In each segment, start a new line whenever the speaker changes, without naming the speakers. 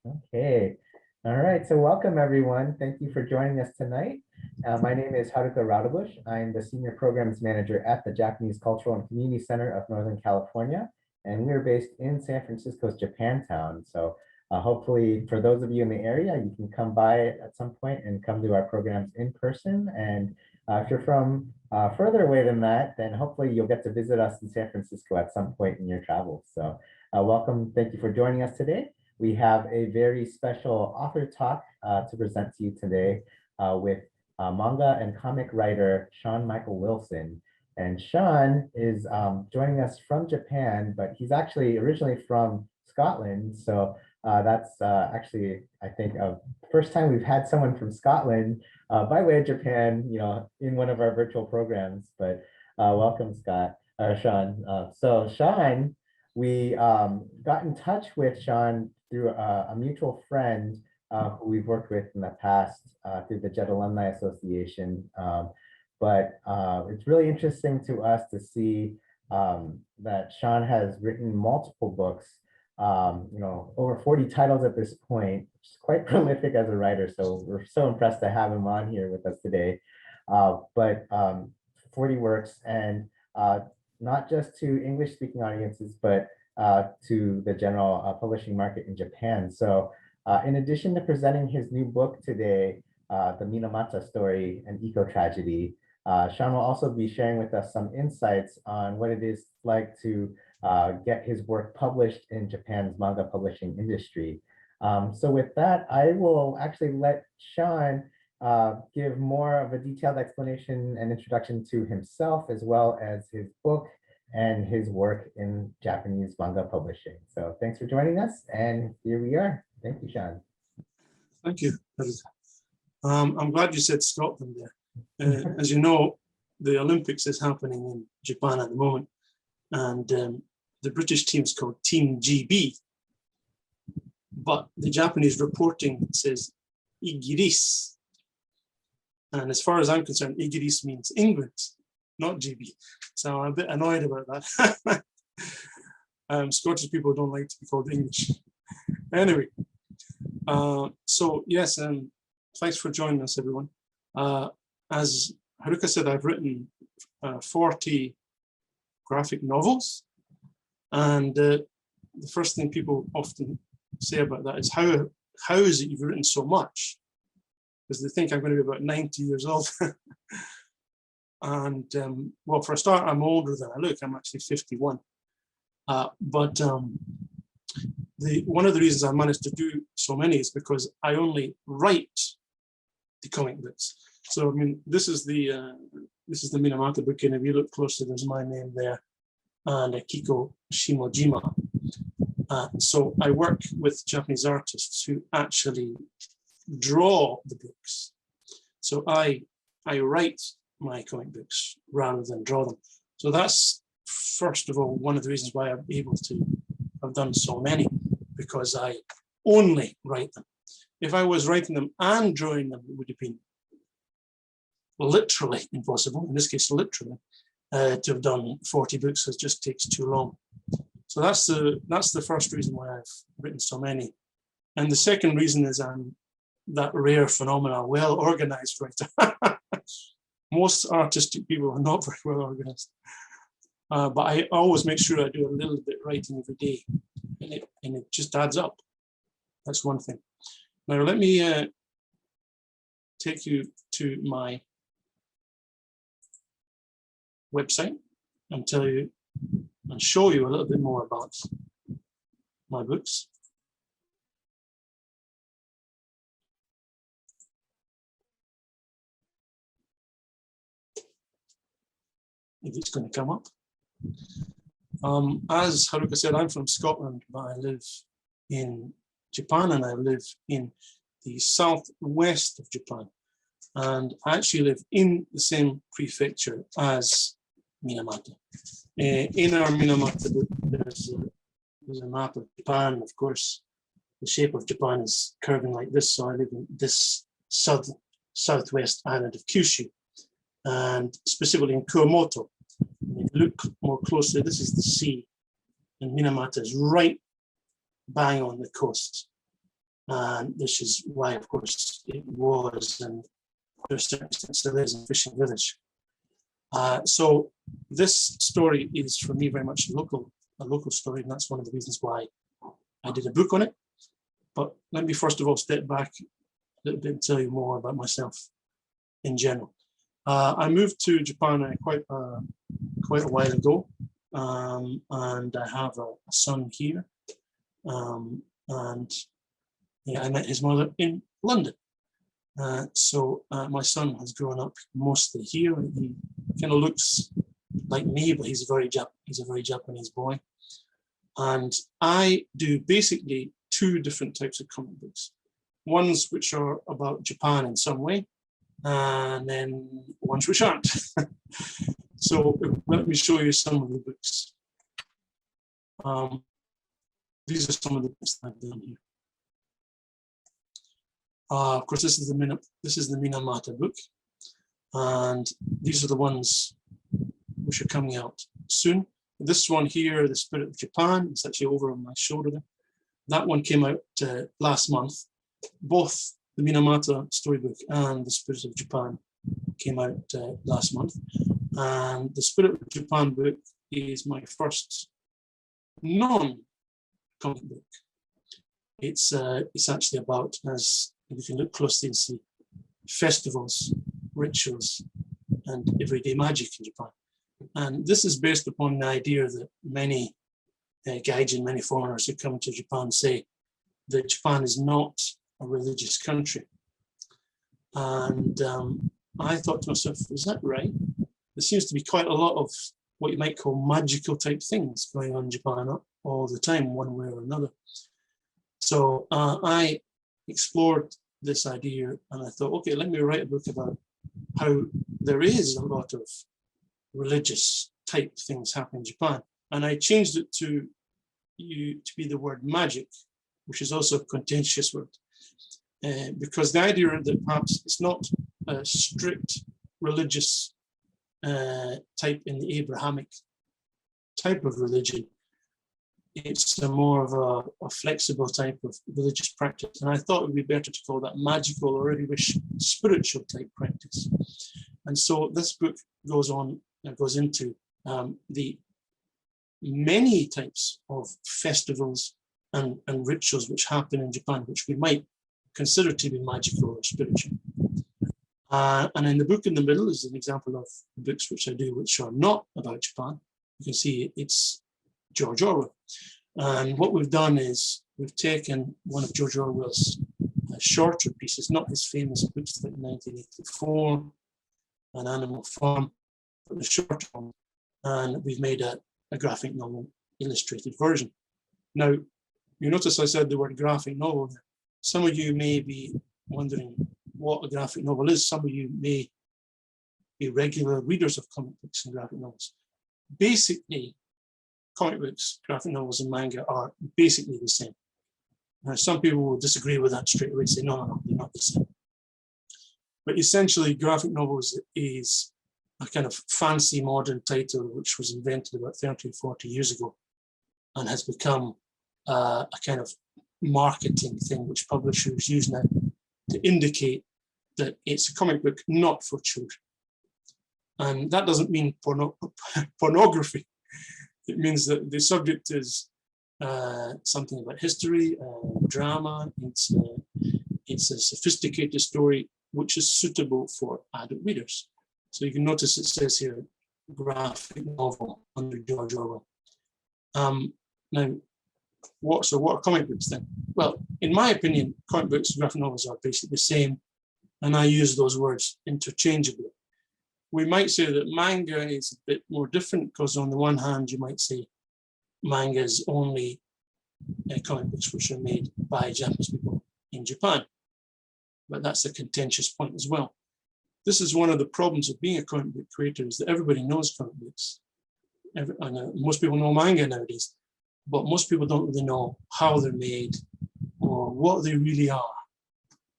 Okay. All right. So welcome everyone. Thank you for joining us tonight. My name is Haruka Raudabush. I'm the Senior Programs Manager at the Japanese Cultural and Community Center of Northern California, and we're based in San Francisco's Japantown. So hopefully for those of you in the area, you can come by at some point and come to our programs in person. And if you're from further away than that, then hopefully you'll get to visit us in San Francisco at some point in your travels. So welcome. Thank you for joining us today. We have a very special author talk to present to you today with manga and comic writer Sean Michael Wilson. And Sean is joining us from Japan, but he's actually originally from Scotland. So that's actually, I think, the first time we've had someone from Scotland by way of Japan, in one of our virtual programs. But welcome, Sean. So Sean, we got in touch with Sean through a mutual friend who we've worked with in the past through the Jet Alumni Association. But it's really interesting to us to see that Sean has written multiple books, over 40 titles at this point, which is quite prolific as a writer. So we're so impressed to have him on here with us today. But 40 works, and not just to English speaking audiences, but to the general publishing market in Japan. So in addition to presenting his new book today, the Minamata Story, an Eco-Tragedy, Sean will also be sharing with us some insights on what it is like to get his work published in Japan's manga publishing industry. So with that, I will actually let Sean give more of a detailed explanation and introduction to himself, as well as his book and his work in Japanese manga publishing. So thanks for joining us, and here we are. Thank you, Sean.
Thank you. I'm glad you said Scotland there. As you know, the Olympics is happening in Japan at the moment, and the British team is called Team GB, but the Japanese reporting says Igiris. And as far as I'm concerned, Igiris means England, not GB. So I'm a bit annoyed about that. Scottish people don't like to be called English. Anyway, so yes, thanks for joining us, everyone. As Haruka said, I've written 40 graphic novels. And the first thing people often say about that is, how is it you've written so much? Because they think I'm going to be about 90 years old. And well, for a start, I'm older than I look. I'm actually 51. But one of the reasons I managed to do so many is because I only write the comic books. So I mean, this is the Minamata book, and if you look closely, there's my name there, and Akiko Shimojima. So I work with Japanese artists who actually draw the books. So I write my comic books rather than draw them. So that's, first of all, one of the reasons why I'm able to have done so many, because I only write them. If I was writing them and drawing them, it would have been literally impossible, in this case literally, to have done 40 books. It just takes too long. So that's the first reason why I've written so many. And the second reason is I'm that rare phenomenon, well-organized writer. Most artistic people are not very well organized. But I always make sure I do a little bit writing every day, and it just adds up. That's one thing. Now let me take you to my website and tell you and show you a little bit more about my books. If it's going to come up. As Haruka said, I'm from Scotland, but I live in Japan, and I live in the southwest of Japan. And I actually live in the same prefecture as Minamata. In our Minamata book, there's a map of Japan. Of course, the shape of Japan is curving like this, so I live in this southwest island of Kyushu, and specifically in Kumamoto. And if you look more closely, this is the sea, and Minamata is right bang on the coast. And this is why, of course, it was, and to a certain extent still is, a fishing village. So this story is for me very much a local story, and that's one of the reasons why I did a book on it. But let me first of all step back a little bit and tell you more about myself in general. I moved to Japan quite a while ago, and I have a son here, and yeah, I met his mother in London. So my son has grown up mostly here. He kind of looks like me, but he's a very Japanese boy. And I do basically two different types of comic books. Ones which are about Japan in some way, and then ones which aren't. So let me show you some of the books. These are some of the books I've done here. Of course, this is the Minamata book, and these are the ones which are coming out soon. This one here, The Spirit of Japan, it's actually over on my shoulder there. That one came out last month. Both the Minamata storybook and The Spirit of Japan came out last month. And The Spirit of Japan book is my first non-comic book. It's actually about, as you can look closely and see, festivals, rituals, and everyday magic in Japan. And this is based upon the idea that many gaijin, many foreigners who come to Japan say that Japan is not a religious country. And I thought to myself, is that right? There seems to be quite a lot of what you might call magical type things going on in Japan all the time, one way or another. So I explored this idea and I thought, okay, let me write a book about how there is a lot of religious type things happening in Japan. And I changed it to be the word magic, which is also a contentious word, because the idea that perhaps it's not a strict religious type in the Abrahamic type of religion. It's a more of a flexible type of religious practice. And I thought it would be better to call that magical or any wish spiritual type practice. And so this book goes into the many types of festivals and rituals which happen in Japan, which we might consider to be magical or spiritual. And in the book in the middle is an example of the books which I do, which are not about Japan. You can see it's George Orwell. And what we've done is we've taken one of George Orwell's shorter pieces, not his famous books like 1984, An Animal Farm, but the short one, and we've made a graphic novel illustrated version. Now, you notice I said the word graphic novel. Some of you may be wondering what a graphic novel is. Some of you may be regular readers of comic books and graphic novels. Basically, comic books, graphic novels, and manga are basically the same. Now, some people will disagree with that straight away and say, no, they're not the same. But essentially, graphic novels is a kind of fancy modern title which was invented about 30 or 40 years ago and has become a kind of marketing thing which publishers use now to indicate that it's a comic book not for children. And that doesn't mean pornography. It means that the subject is something about history, drama. It's a sophisticated story which is suitable for adult readers. So you can notice it says here, graphic novel under George Orwell. Now, what are comic books then? Well, in my opinion, comic books and graphic novels are basically the same, and I use those words interchangeably. We might say that manga is a bit more different because on the one hand, you might say manga is only comic books which are made by Japanese people in Japan. But that's a contentious point as well. This is one of the problems of being a comic book creator is that everybody knows comic books. Most people know manga nowadays, but most people don't really know how they're made or what they really are,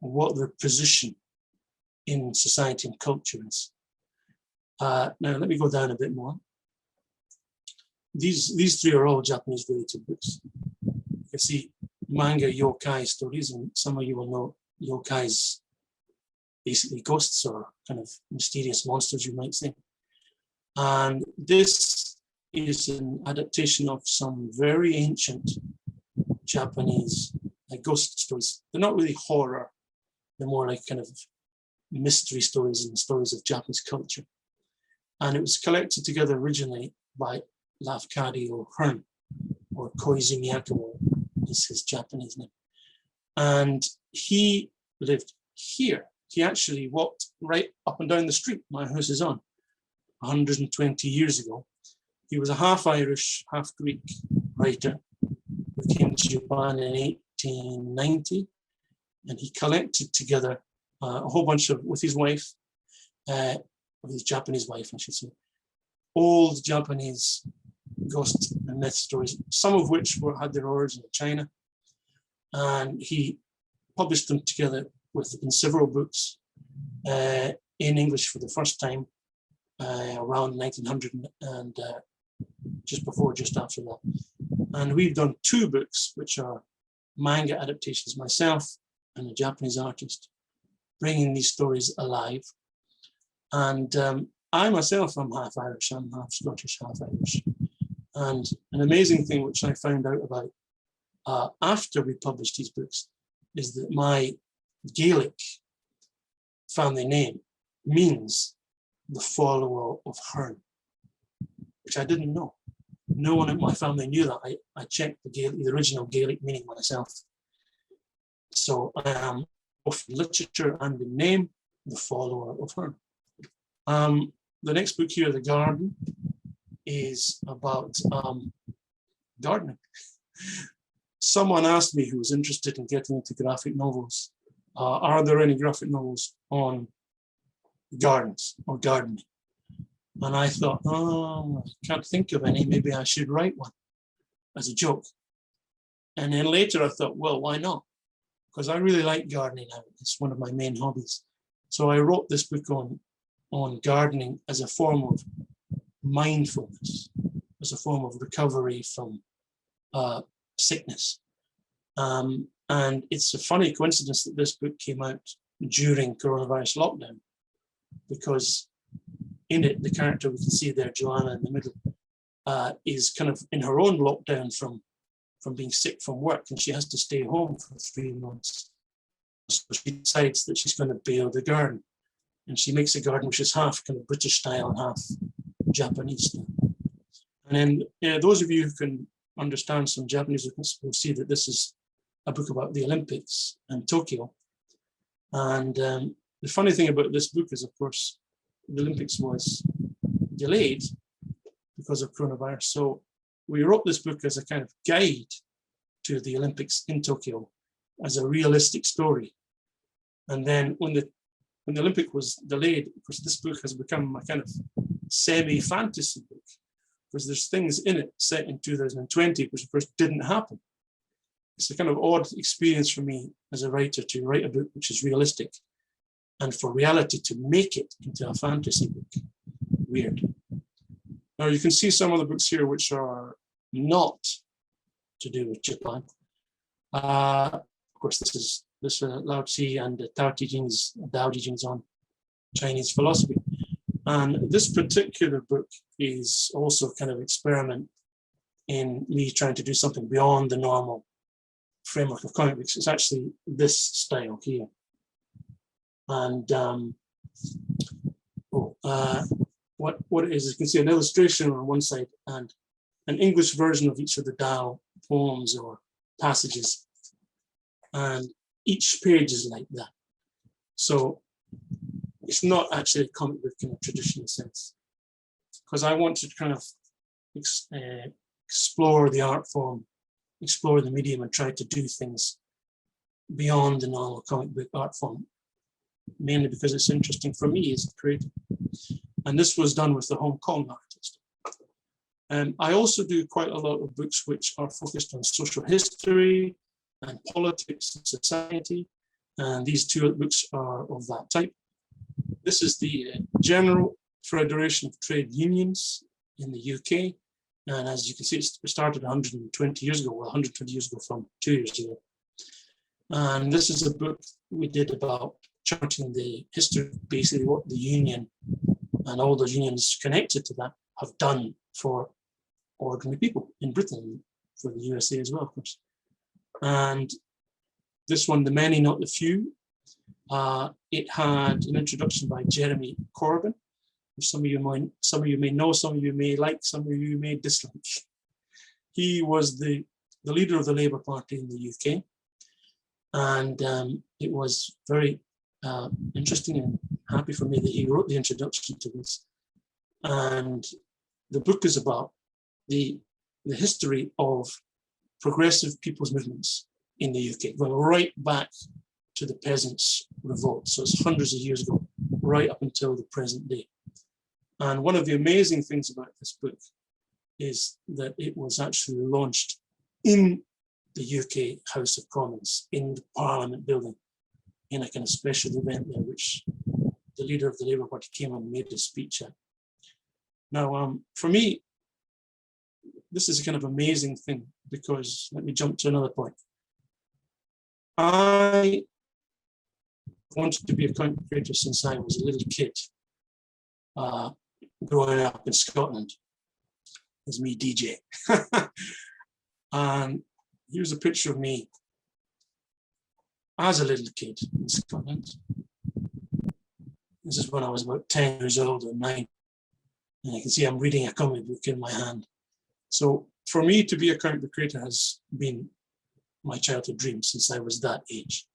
or what their position in society and culture is. Now, let me go down a bit more. These three are all Japanese related books. You can see manga yokai stories, and some of you will know yokais, basically ghosts or kind of mysterious monsters, you might say. And this is an adaptation of some very ancient Japanese ghost stories. They're not really horror, they're more like kind of mystery stories and stories of Japanese culture. And it was collected together originally by Lafcadio Hearn, or Koizumi Akumo is his Japanese name. And he lived here. He actually walked right up and down the street my house is on 120 years ago. He was a half Irish, half Greek writer who came to Japan in 1890, and he collected together a whole bunch of, with his wife, with his Japanese wife, I should say, old Japanese ghost and myth stories, some of which had their origin in China. And he published them together in several books in English for the first time around 1900 and just after that. And we've done 2 books, which are manga adaptations, myself and a Japanese artist, bringing these stories alive. And I myself am half Irish, I'm half Scottish, half Irish. And an amazing thing which I found out about after we published these books is that my Gaelic family name means the follower of Hearn, which I didn't know. No one in my family knew that. I checked the original Gaelic meaning myself. So I am both in literature and in name, the follower of Hearn. The next book here, The Garden, is about gardening. Someone asked me who was interested in getting into graphic novels, are there any graphic novels on gardens or gardening? And I thought, oh, I can't think of any, maybe I should write one as a joke. And then later I thought, well, why not? Because I really like gardening now. It's one of my main hobbies. So I wrote this book on gardening as a form of mindfulness, as a form of recovery from sickness. And it's a funny coincidence that this book came out during coronavirus lockdown, because in it, the character we can see there, Joanna in the middle, is kind of in her own lockdown from being sick from work, and she has to stay home for 3 months. So she decides that she's going to build a garden, and she makes a garden which is half kind of British style and half Japanese style. And then those of you who can understand some Japanese will see that this is a book about the Olympics and Tokyo. And the funny thing about this book is, of course, the Olympics was delayed because of coronavirus. So we wrote this book as a kind of guide to the Olympics in Tokyo as a realistic story. And then when the Olympic was delayed, of course, this book has become a kind of semi-fantasy book, because there's things in it set in 2020, which of course didn't happen. It's a kind of odd experience for me as a writer to write a book which is realistic, and for reality to make it into a fantasy book. Weird. Now you can see some of the books here which are not to do with Japan. Of course, this Lao Tzu and the Tao Te Ching's on Chinese philosophy. And this particular book is also kind of experiment in me trying to do something beyond the normal framework of comic books. It's actually this style here. And what it is, you can see an illustration on one side and an English version of each of the Tao poems or passages. And each page is like that. So it's not actually a comic book in a traditional sense, because I want to kind of explore the art form, explore the medium, and try to do things beyond the normal comic book art form, mainly because it's interesting for me as a creator. And this was done with the Hong Kong artist. I also do quite a lot of books which are focused on social history and politics and society. And these 2 books are of that type. This is the General Federation of Trade Unions in the UK. And as you can see, it started 120 years ago, well, 120 years ago from 2 years ago. And this is a book we did about charting the history, basically what the union and all the unions connected to that have done for ordinary people in Britain, for the USA as well, of course. And this one, The Many, Not the Few, it had an introduction by Jeremy Corbyn, which some of you may know, some of you may like, some of you may dislike. He was the leader of the Labour Party in the UK. And it was very interesting and happy for me that he wrote the introduction to this. And the book is about the history of progressive people's movements in the UK, going right back to the peasants' revolt. So it's hundreds of years ago, right up until the present day. And one of the amazing things about this book is that it was actually launched in the UK House of Commons, in the Parliament building, in a kind of special event there, which the leader of the Labour Party came and made a speech at. Now, for me, this is a kind of amazing thing, because let me jump to another point. I wanted to be a content creator since I was a little kid, growing up in Scotland. It was me, DJ. And here's a picture of me as a little kid in Scotland. This is when I was about 10 years old or 9. And you can see I'm reading a comic book in my hand. So for me to be a comic book creator has been my childhood dream since I was that age.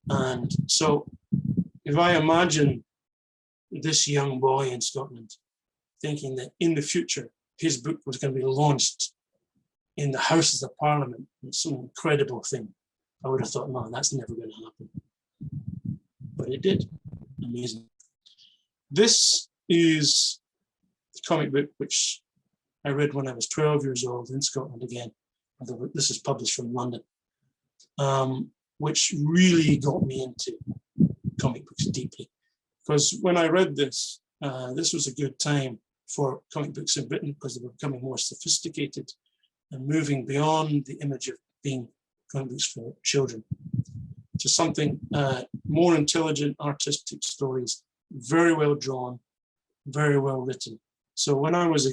And so if I imagine this young boy in Scotland thinking that in the future, his book was going to be launched in the Houses of Parliament, it's some incredible thing, I would have thought, no, that's never going to happen. But it did. Amazing. This is the comic book which I read when I was 12 years old in Scotland again. This is published from London, which really got me into comic books deeply. Because when I read this, this was a good time for comic books in Britain, because they were becoming more sophisticated and moving beyond the image of being comic books for children to something more intelligent, artistic stories, very well drawn, very well written. So when I was a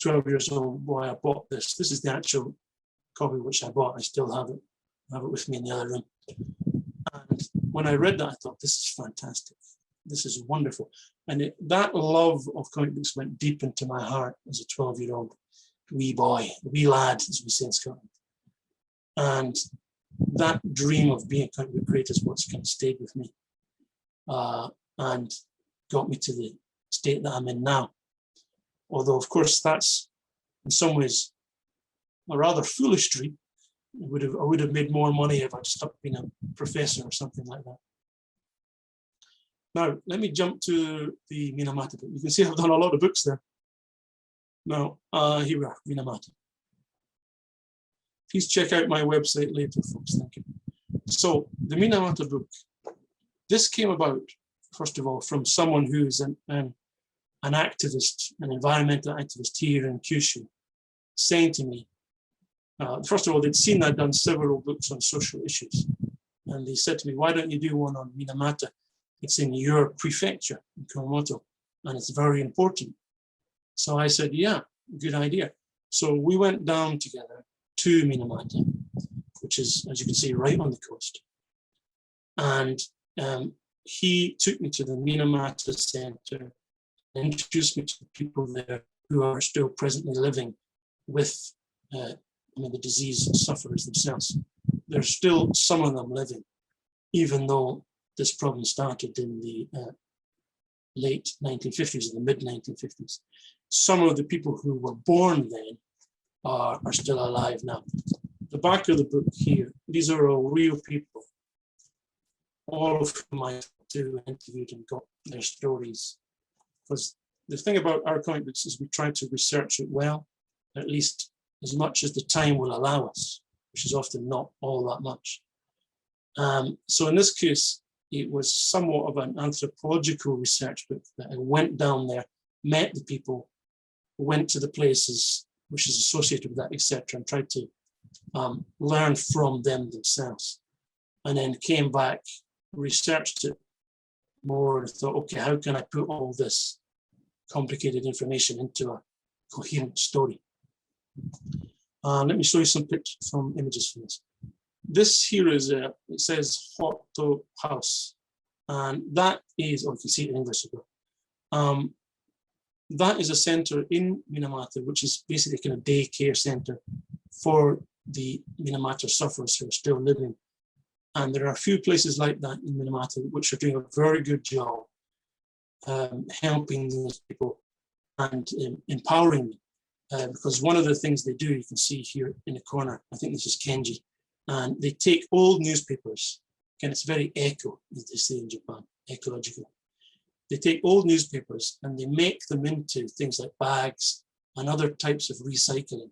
12 years old boy, I bought this. This is the actual copy which I bought. I still have it with me in the other room. And when I read that, I thought, this is fantastic. This is wonderful. And that love of comic books went deep into my heart as a 12-year-old wee boy, wee lad, as we say in Scotland. And that dream of being a comic book creator is what's kind of stayed with me and got me to the state that I'm in now. Although, of course, that's in some ways a rather foolish dream. I would have made more money if I'd stopped being a professor or something like that. Now, let me jump to the Minamata book. You can see I've done a lot of books there. Now, here we are, Minamata. Please check out my website later, folks. Thank you. So, the Minamata book, this came about, first of all, from someone who's an activist, an environmental activist here in Kyushu, saying to me, first of all, they'd seen I'd done several books on social issues. And they said to me, why don't you do one on Minamata? It's in your prefecture in Kumamoto, and it's very important. So I said, yeah, good idea. So we went down together to Minamata, which is, as you can see, right on the coast. And he took me to the Minamata Center and introduced me to the people there who are still presently living with the disease sufferers themselves. There's still some of them living, even though this problem started in the late 1950s, in the mid 1950s. Some of the people who were born then are still alive now. The back of the book here, these are all real people, all of whom I interviewed and got their stories. Because the thing about our comic books is we try to research it well, at least as much as the time will allow us, which is often not all that much. So in this case, it was somewhat of an anthropological research book that I went down there, met the people, went to the places which is associated with that, etc., and tried to learn from them themselves. And then came back, researched it more, and thought, okay, how can I put all this complicated information into a coherent story? Let me show you some images from this. This here is, it says Hoto House, and that is, or you can see it in English as well. That is a center in Minamata, which is basically kind of daycare center for the Minamata sufferers who are still living. And there are a few places like that in Minamata which are doing a very good job helping those people and empowering them. Because one of the things they do, you can see here in the corner, I think this is Kenji, and they take old newspapers, and it's very eco, as they say in Japan, ecological. They take old newspapers and they make them into things like bags and other types of recycling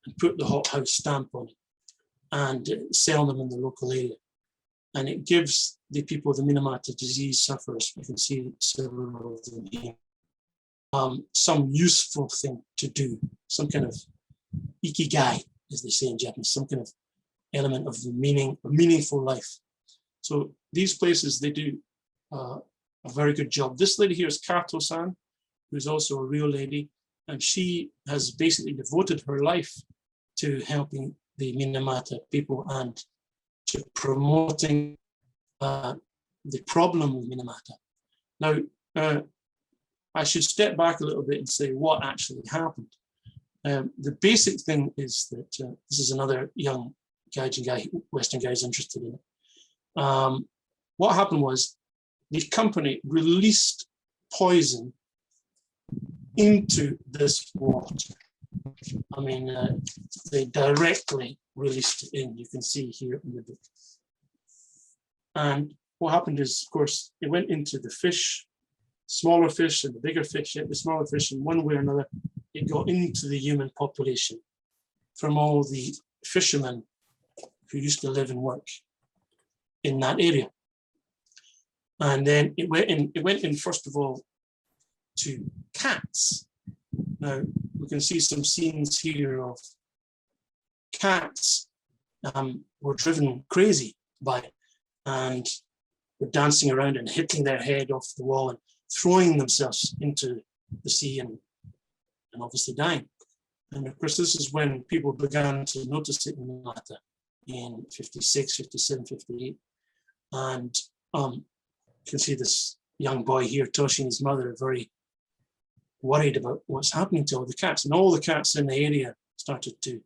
and put the hot house stamp on it and sell them in the local area. And it gives the people, the Minamata disease sufferers, you can see several of them here, some useful thing to do, some kind of ikigai, as they say in Japanese, some kind of element of the meaning, a meaningful life. So these places, they do a very good job. This lady here is Kato-san, who's also a real lady, and she has basically devoted her life to helping the Minamata people and to promoting the problem with Minamata. Now, I should step back a little bit and say what actually happened. The basic thing is that this is another young Gaijin guy, Western guy is interested in it. What happened was the company released poison into this water. I mean, they directly released it in, you can see here in the book. And what happened is, of course, it went into the fish, smaller fish and the bigger fish, the smaller fish, in one way or another, it got into the human population from all the fishermen who used to live and work in that area. And then it went in first of all to cats. Now we can see some scenes here of cats were driven crazy by it, and were dancing around and hitting their head off the wall and throwing themselves into the sea and obviously dying. And of course, this is when people began to notice it in Minamata in 56, 57, 58. And you can see this young boy here, Toshi and his mother, are very worried about what's happening to all the cats. And all the cats in the area started to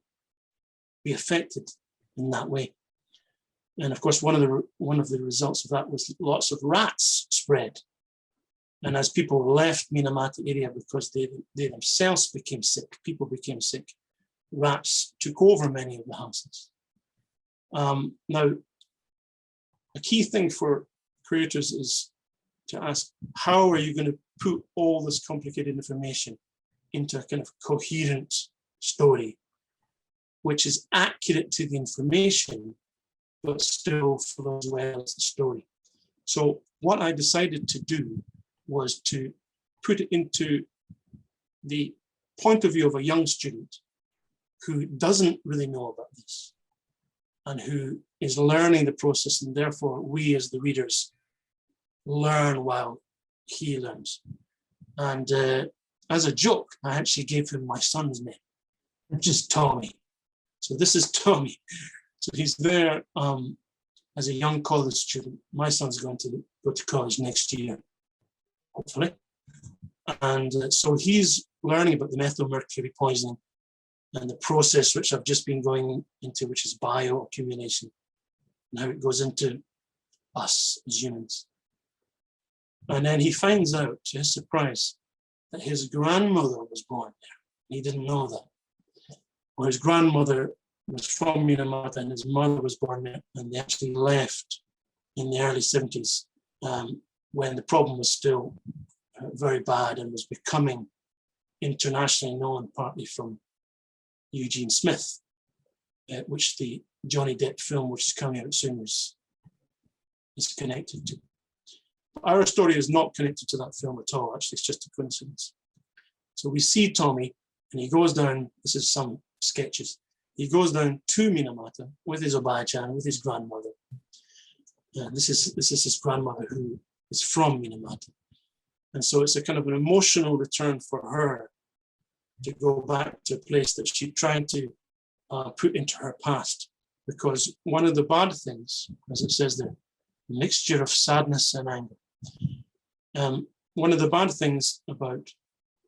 be affected in that way. And of course, one of the results of that was lots of rats spread. And as people left Minamata area because they themselves became sick, people became sick, rats took over many of the houses. Now, a key thing for creators is to ask, how are you going to put all this complicated information into a kind of coherent story, which is accurate to the information, but still flows well as the story. So what I decided to do was to put it into the point of view of a young student who doesn't really know about this and who is learning the process, and therefore we as the readers learn while he learns. And as a joke, I actually gave him my son's name, which is Tommy. So this is Tommy. So he's there as a young college student. My son's going to go to college next year, hopefully. And so he's learning about the methylmercury poisoning and the process which I've just been going into, which is bioaccumulation, and how it goes into us as humans. And then he finds out, to his surprise, that his grandmother was born there. He didn't know that. Well, his grandmother was from Minamata and his mother was born there, and they actually left in the early 70s when the problem was still very bad and was becoming internationally known, partly from Eugene Smith, which the Johnny Depp film, which is coming out soon, is connected to. Our story is not connected to that film at all, actually, it's just a coincidence. So we see Tommy, and he goes down, this is some sketches, he goes down to Minamata with his Obaya-chan, with his grandmother. This is his grandmother who is from Minamata. And so it's a kind of an emotional return for her to go back to a place that she tried to put into her past. Because one of the bad things, as it says there, mixture of sadness and anger. One of the bad things about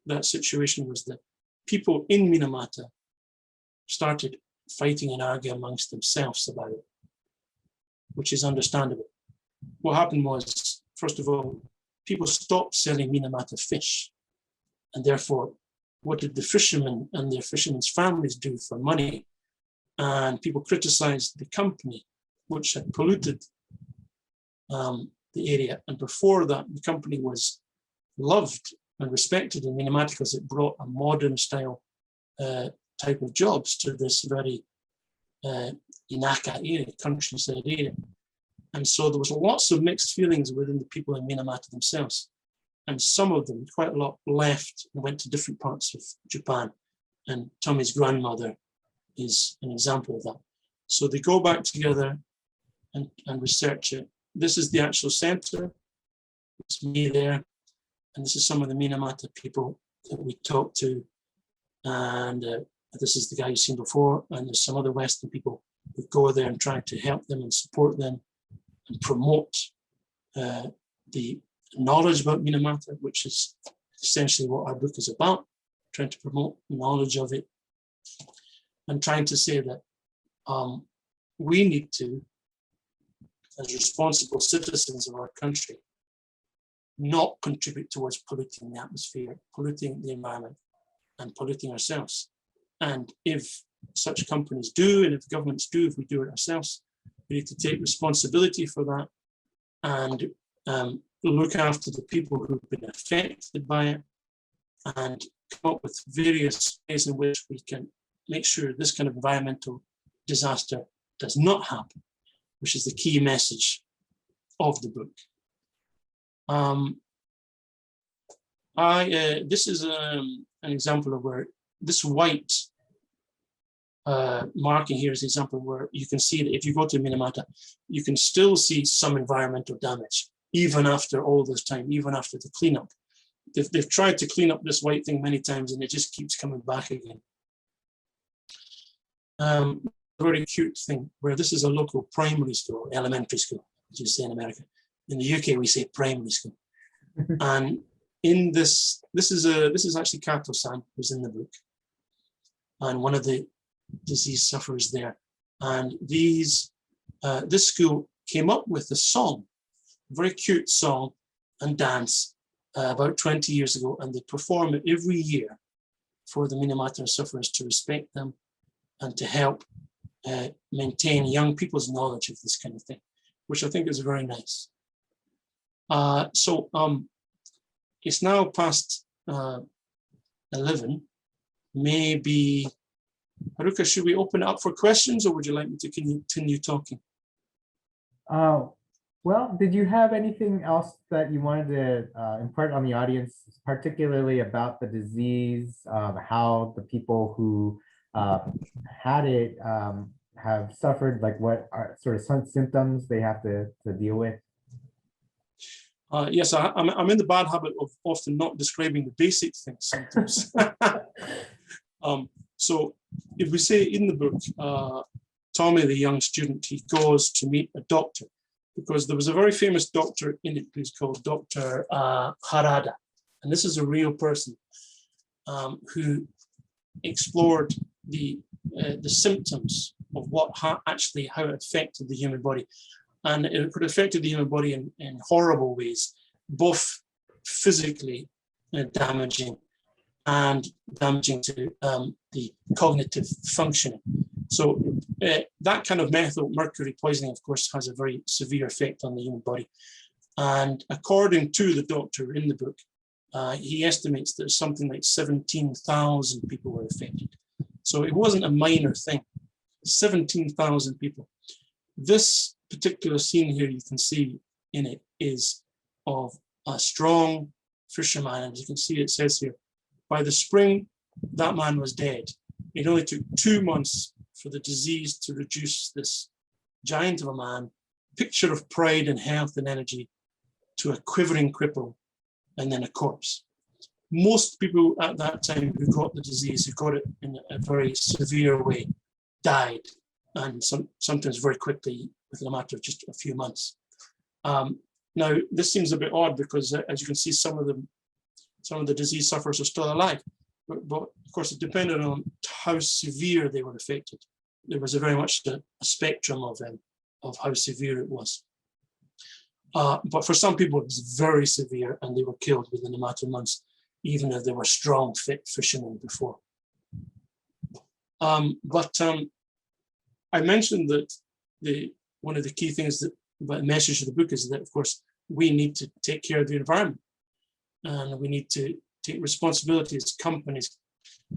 that situation was that people in Minamata started fighting and arguing amongst themselves about it, which is understandable. What happened was, first of all, people stopped selling Minamata fish. And therefore, what did the fishermen and their fishermen's families do for money? And people criticized the company, which had polluted the area. And before that, the company was loved and respected in Minamata because it brought a modern style type of jobs to this very Inaka area, countryside area. And so there was lots of mixed feelings within the people in Minamata themselves. And some of them, quite a lot, left and went to different parts of Japan. And Tommy's grandmother is an example of that. So they go back together and research it. This is the actual center. It's me there. And this is some of the Minamata people that we talked to. And this is the guy you've seen before. And there's some other Western people who go there and try to help them and support them and promote the knowledge about Minamata, which is essentially what our book is about, trying to promote knowledge of it and trying to say that we need to, as responsible citizens of our country, not contribute towards polluting the atmosphere, polluting the environment, and polluting ourselves. And if such companies do, and if governments do, if we do it ourselves, we need to take responsibility for that and look after the people who've been affected by it and come up with various ways in which we can make sure this kind of environmental disaster does not happen, which is the key message of the book. This is an example of where this white marking here is an example where you can see that if you go to Minamata, you can still see some environmental damage, even after all this time, even after the cleanup. They've tried to clean up this white thing many times and it just keeps coming back again. A very cute thing where this is a local primary school, elementary school, as you say in America. In the UK, we say primary school. And in this is actually Kato-san, who's in the book, and one of the disease sufferers there. And this school came up with a song, a very cute song and dance about 20 years ago, and they perform it every year for the Minamata sufferers to respect them and to help maintain young people's knowledge of this kind of thing, which I think is very nice. It's now past 11. Maybe, Haruka, should we open it up for questions or would you like me to continue talking?
Well, did you have anything else that you wanted to impart on the audience, particularly about the disease, how the people who had it have suffered, like what are sort of symptoms they have to deal with?
Yes, I'm in the bad habit of often not describing the basic things sometimes. So if we say in the book, Tommy, the young student, he goes to meet a doctor because there was a very famous doctor in it who's called Dr. Harada. And this is a real person who explored the symptoms of how it affected the human body. And it could affect the human body in horrible ways, both physically damaging and damaging to the cognitive functioning. So that kind of methyl mercury poisoning, of course, has a very severe effect on the human body. And according to the doctor in the book, he estimates that something like 17,000 people were affected. So it wasn't a minor thing, 17,000 people. This particular scene here you can see in it is of a strong fisherman. As you can see, it says here, By the spring, that man was dead. It only took 2 months for the disease to reduce this giant of a man, picture of pride and health and energy, to a quivering cripple and then a corpse. Most people at that time who got the disease, who got it in a very severe way, died, and sometimes very quickly within a matter of just a few months. Now, this seems a bit odd because, as you can see, some of the disease sufferers are still alive, but of course it depended on how severe they were affected. There was very much a spectrum of how severe it was. But for some people, it was very severe, and they were killed within a matter of months, even if they were strong, fit fishermen before. I mentioned that one of the key things about the message of the book is that, of course, we need to take care of the environment, and we need to take responsibility as companies,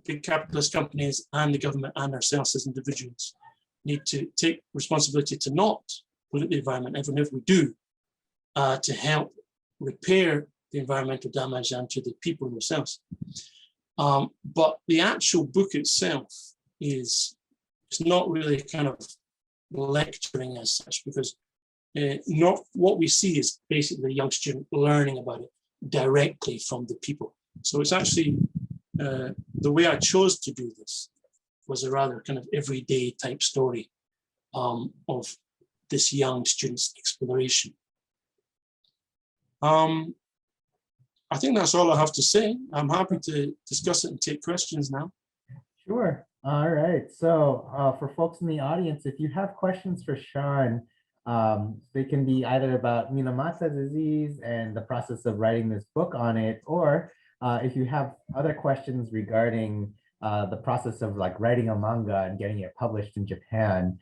big capitalist companies, and the government, and ourselves as individuals need to take responsibility to not pollute the environment, even if we do, to help repair the environmental damage and to the people themselves. But the actual book itself is not really kind of lecturing as such, because not what we see is basically a young student learning about it directly from the people. So it's actually the way I chose to do this was a rather kind of everyday type story of this young student's exploration. I think that's all I have to say. I'm happy to discuss it and take questions now.
Sure. All right. So for folks in the audience, if you have questions for Sean, they can be either about Minamata disease and the process of writing this book on it, or if you have other questions regarding the process of like writing a manga and getting it published in Japan,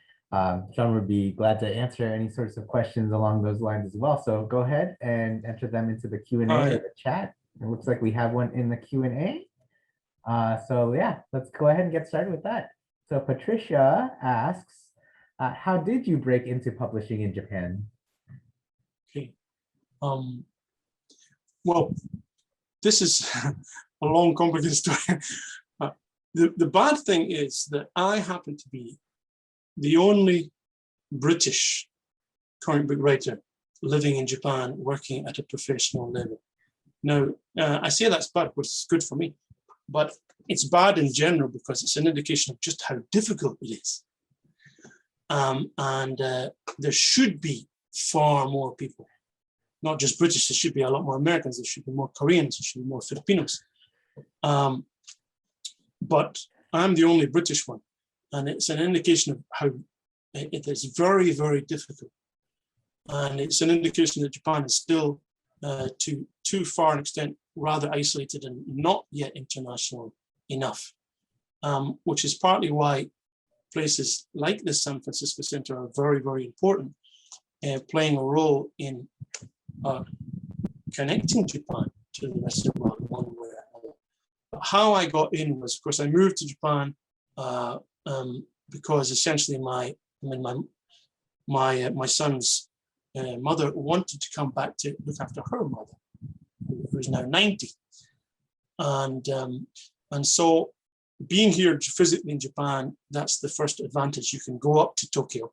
Sean would be glad to answer any sorts of questions along those lines as well. So go ahead and enter them into the Q&A or the chat. It looks like we have one in the Q&A. So yeah, let's go ahead and get started with that. So Patricia asks, how did you break into publishing in Japan?
Okay. Well, this is a long, complicated story. The bad thing is that I happen to be the only British comic book writer living in Japan, working at a professional level. Now, I say that's bad, but it's good for me. But it's bad in general because it's an indication of just how difficult it is. There should be far more people, not just British, there should be a lot more Americans, there should be more Koreans, there should be more Filipinos. But I'm the only British one. And it's an indication of how it is very, very difficult. And it's an indication that Japan is still, to too far an extent, rather isolated and not yet international enough, which is partly why places like the San Francisco Center are very, very important, playing a role in connecting Japan to the rest of the world one way or another. But how I got in was, of course, I moved to Japan because essentially my son's mother wanted to come back to look after her mother, who is now 90. And so being here physically in Japan, that's the first advantage. You can go up to Tokyo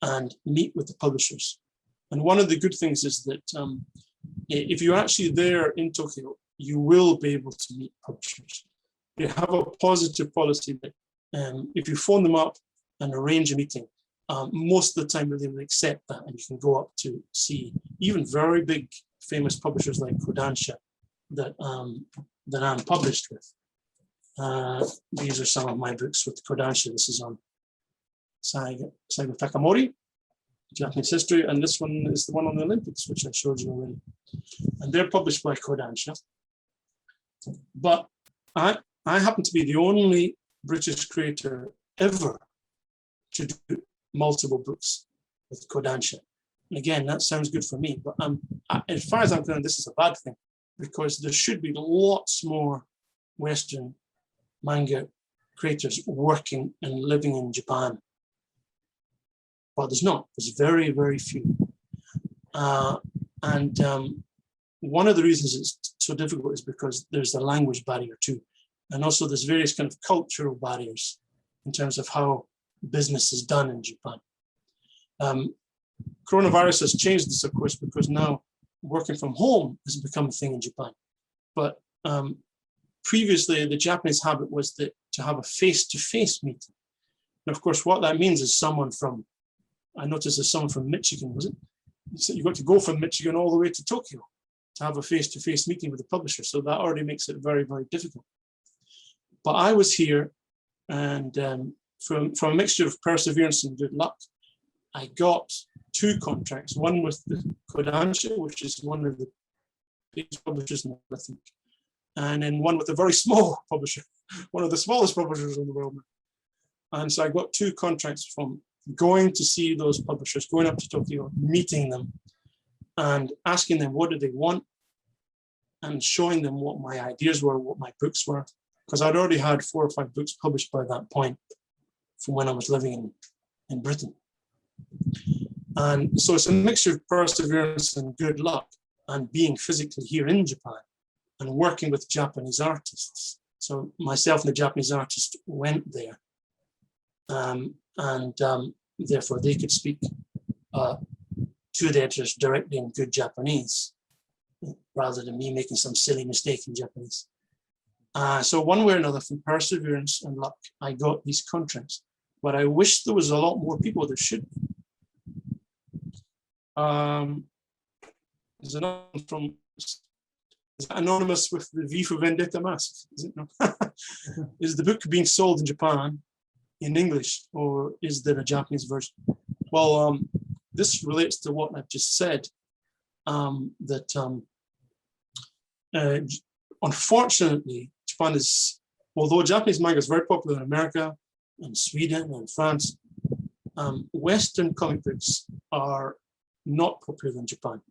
and meet with the publishers. And one of the good things is that if you're actually there in Tokyo, you will be able to meet publishers. They have a positive policy that if you phone them up and arrange a meeting, most of the time they will accept that, and you can go up to see even very big famous publishers like Kodansha that I'm published with. These are some of my books with Kodansha. This is on Saigo Takamori, Japanese history, and this one is the one on the Olympics, which I showed you already. And they're published by Kodansha. But I happen to be the only British creator ever to do multiple books with Kodansha. And again, that sounds good for me, but as far as I'm concerned, this is a bad thing, because there should be lots more Western manga creators working and living in Japan. But there's not. There's very, very few. One of the reasons it's so difficult is because there's a language barrier too. And also there's various kind of cultural barriers in terms of how business is done in Japan. Coronavirus has changed this, of course, because now working from home has become a thing in Japan. But previously, the Japanese habit was to have a face-to-face meeting. And of course, what that means is someone from, I noticed there's someone from Michigan, was it? So you've got to go from Michigan all the way to Tokyo to have a face-to-face meeting with the publisher. So that already makes it very, very difficult. But I was here, and from a mixture of perseverance and good luck, I got 2 contracts, one with the Kodansha, which is one of the biggest publishers in the world, I think, and then one with a very small publisher, one of the smallest publishers in the world. And so I got 2 contracts from going to see those publishers, going up to Tokyo, meeting them, and asking them what do they want, and showing them what my ideas were, what my books were, because I'd already had 4 or 5 books published by that point from when I was living in Britain. And so it's a mixture of perseverance and good luck and being physically here in Japan and working with Japanese artists. So myself and the Japanese artist went there, and therefore they could speak to the editors directly in good Japanese, rather than me making some silly mistake in Japanese. So one way or another, from perseverance and luck, I got these contracts. But I wish there was a lot more people. There should be. There's another one from, is that anonymous with the V for Vendetta mask? Is it? No. Is the book being sold in Japan in English, or is there a Japanese version? Well, this relates to what I've just said, unfortunately, Japan is, although Japanese manga is very popular in America and Sweden and France, Western comic books are not popular in Japan.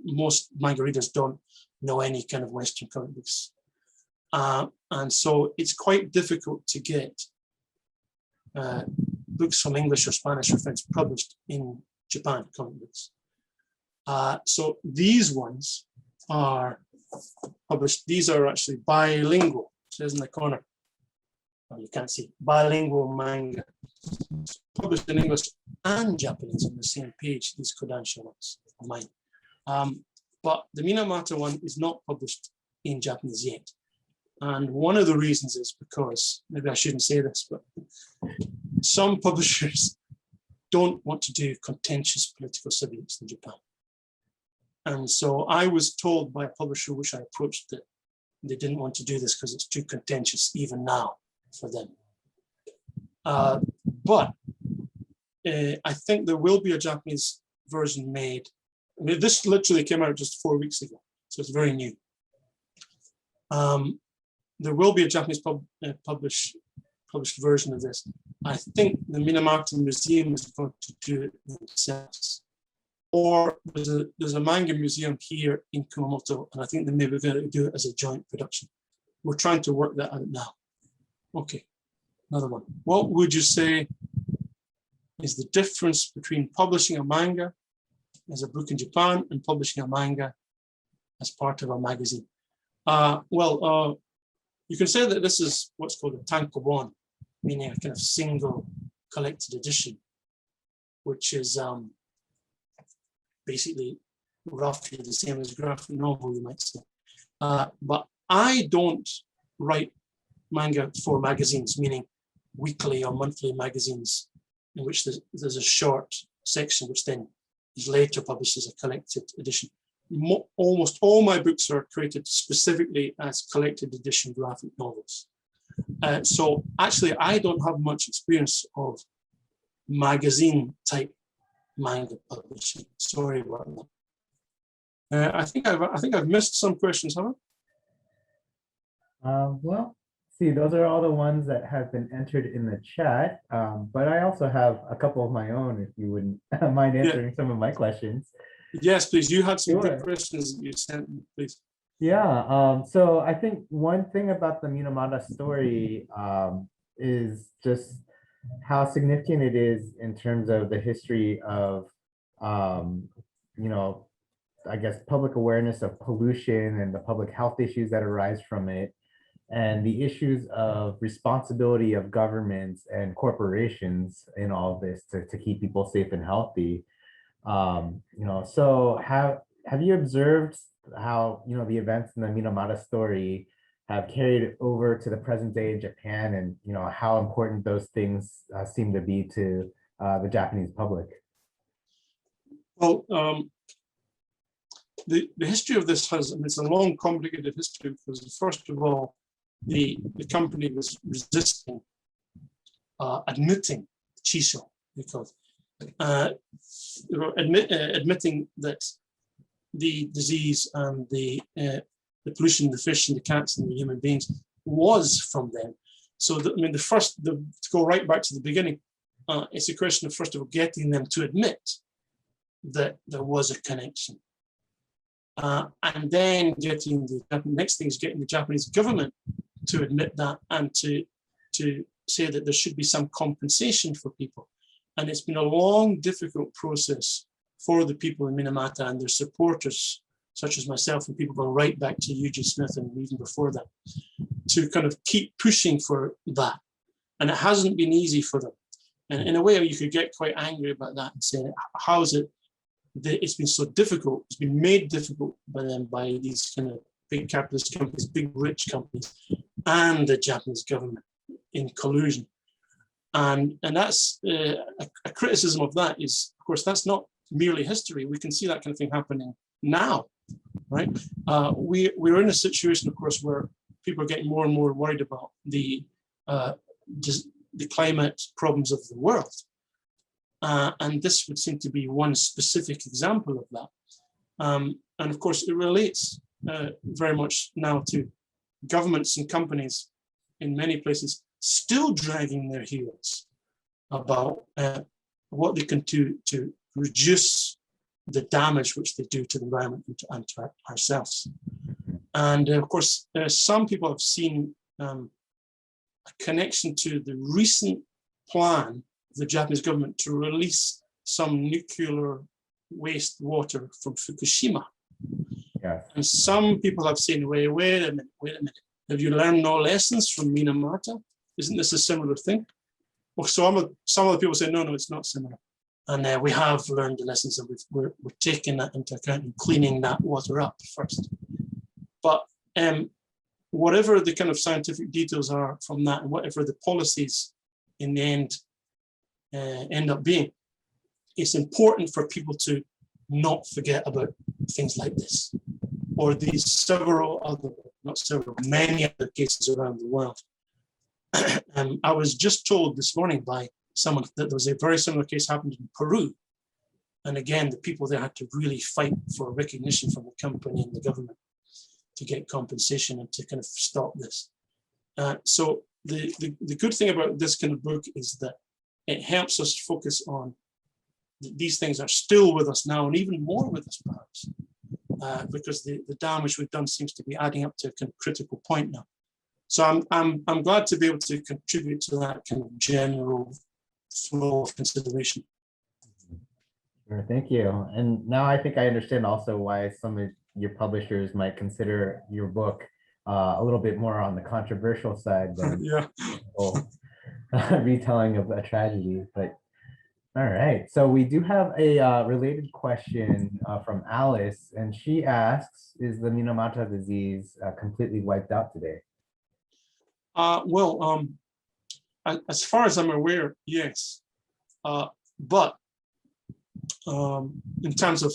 Most manga readers don't know any kind of Western comic books. And so it's quite difficult to get books from English or Spanish or French published in Japan, comic books. So these ones are published, these are actually bilingual, it says in the corner. Oh, you can't see, bilingual manga. Published in English and Japanese on the same page, these Kodansha ones of mine. But the Minamata one is not published in Japanese yet. And one of the reasons is because, maybe I shouldn't say this, but some publishers don't want to do contentious political subjects in Japan. And so I was told by a publisher which I approached that they didn't want to do this because it's too contentious even now for them. But I think there will be a Japanese version made. I mean, this literally came out just 4 weeks ago, so it's very new. There will be a Japanese published version of this. I think the Minamata Museum is going to do it themselves. Or there's a manga museum here in Kumamoto, and I think they may be going to do it as a joint production. We're trying to work that out now. Okay, another one. What would you say is the difference between publishing a manga as a book in Japan and publishing a manga as part of a magazine? You can say that this is what's called a tankobon, meaning a kind of single collected edition, which is basically roughly the same as graphic novel, you might say. But I don't write manga for magazines, meaning weekly or monthly magazines, in which there's a short section which then is later published as a collected edition. Almost all my books are created specifically as collected edition graphic novels. So actually, I don't have much experience of magazine type manga publishing. Sorry about that. I think I've missed some questions, haven't I?
Well, see, those are all the ones that have been entered in the chat. But I also have a couple of my own, if you wouldn't mind answering some of my questions.
Yes, please. You had some good questions that you sent me, please.
Yeah, so I think one thing about the Minamata story is just how significant it is in terms of the history of, you know, I guess public awareness of pollution and the public health issues that arise from it. and the issues of responsibility of governments and corporations in all of this to keep people safe and healthy. So have you observed how, the events in the Minamata story have carried over to the present day in Japan, and, how important those things seem to be to the Japanese public?
Well, the history of this it's a long, complicated history, because first of all, the company was resisting admitting Chisho, because admitting that the disease and the pollution, the fish and the cats and the human beings was from them. So to go right back to the beginning, it's a question of, first of all, getting them to admit that there was a connection. And then next thing is getting the Japanese government to admit that, and to say that there should be some compensation for people. And it's been a long, difficult process for the people in Minamata and their supporters, such as myself, and people going right back to Eugene Smith and even before that, to kind of keep pushing for that. And it hasn't been easy for them. And in a way, you could get quite angry about that and say, how is it that it's been so difficult? It's been made difficult by them, by these kind of big capitalist companies, big rich companies, and the Japanese government in collusion. And that's a criticism of that is, of course, that's not merely history. We can see that kind of thing happening now, right? We're in a situation, of course, where people are getting more and more worried about the climate problems of the world. And this would seem to be one specific example of that. And of course, it relates very much now to governments and companies in many places still dragging their heels about what they can do to reduce the damage which they do to the environment and to ourselves. And of course, some people have seen a connection to the recent plan of the Japanese government to release some nuclear waste water from Fukushima.
Yeah.
And some people have seen, wait a minute. Have you learned no lessons from Minamata? Isn't this a similar thing? Well, some of the people say, no, it's not similar. And we have learned the lessons, and we're taking that into account and cleaning that water up first. But whatever the kind of scientific details are from that, and whatever the policies in the end up being, it's important for people to not forget about things like this, or these many other cases around the world. I was just told this morning by someone that there was a very similar case happened in Peru. And again, the people there had to really fight for recognition from the company and the government to get compensation and to kind of stop this. So the good thing about this kind of book is that it helps us focus on these things are still with us now, and even more with us perhaps, because the damage we've done seems to be adding up to a kind of critical point now. So I'm glad to be able to contribute to that kind of general flow of consideration.
Sure, thank you. And now I think I understand also why some of your publishers might consider your book a little bit more on the controversial side than
Yeah.
retelling of a tragedy. But all right, so we do have a related question from Alice, and she asks, is the Minamata disease completely wiped out today?
As far as I'm aware, yes. But in terms of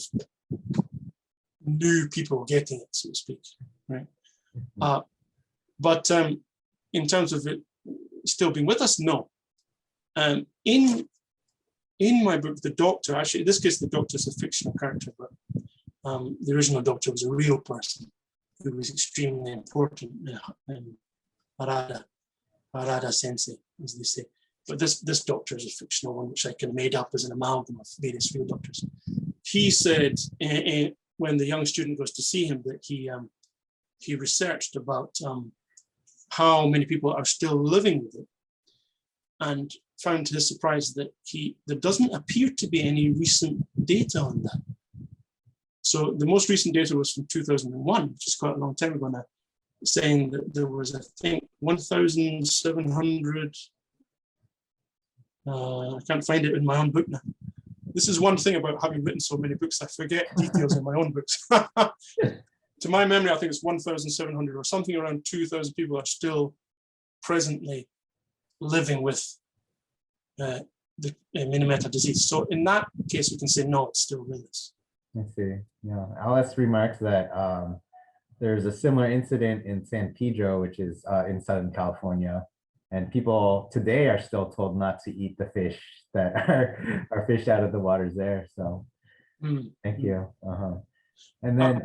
new people getting it, so to speak, right? But in terms of it still being with us, no. In my book, the doctor, actually, in this case, the doctor is a fictional character, but the original doctor was a real person who was extremely important, Harada sensei, as they say. But this doctor is a fictional one, which I kind of made up as an amalgam of various real doctors. He said, when the young student goes to see him, that he researched about how many people are still living with it, and found to his surprise that there doesn't appear to be any recent data on that. So the most recent data was from 2001, which is quite a long time ago now. saying that there was, I think, 1,700. I can't find it in my own book now. This is one thing about having written so many books, I forget details in my own books. To my memory, I think it's 1,700 or something around 2,000 people are still presently living with the Minamata disease. So in that case, we can say, no, it's still with us.
I see. Yeah, Alice remarks that there's a similar incident in San Pedro, which is in Southern California. And people today are still told not to eat the fish that are fished out of the waters there. So thank you. And then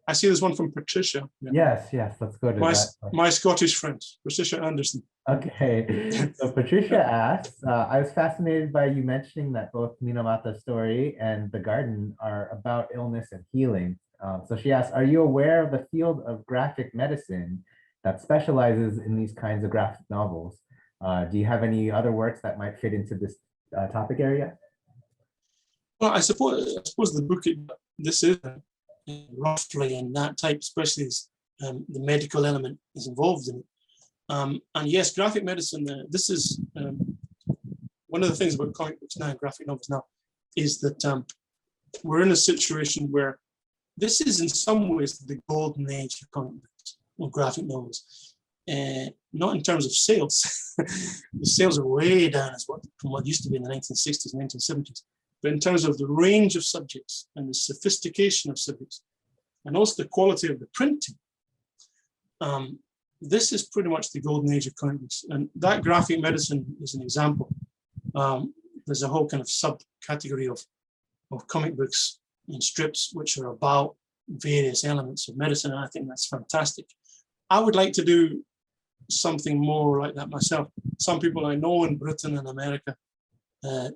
I see there's one from Patricia.
yes, let's go to that.
My Scottish friend, Patricia Anderson.
Okay, so Patricia asks, I was fascinated by you mentioning that both Minamata Story and The Garden are about illness and healing. So she asks, are you aware of the field of graphic medicine that specializes in these kinds of graphic novels? Do you have any other works that might fit into this topic area?
Well, I suppose the book, this is roughly in that type, especially as the medical element is involved in it. And yes, graphic medicine, this is one of the things about comic books now, graphic novels now, is that we're in a situation where this is in some ways the golden age of comic books or graphic novels. Not in terms of sales. The sales are way down from what used to be in the 1960s, 1970s. But in terms of the range of subjects and the sophistication of subjects, and also the quality of the printing, this is pretty much the golden age of comic books. And that graphic medicine is an example. There's a whole kind of subcategory of comic books and strips which are about various elements of medicine, and I think that's fantastic. I would like to do something more like that myself. Some people I know in Britain and America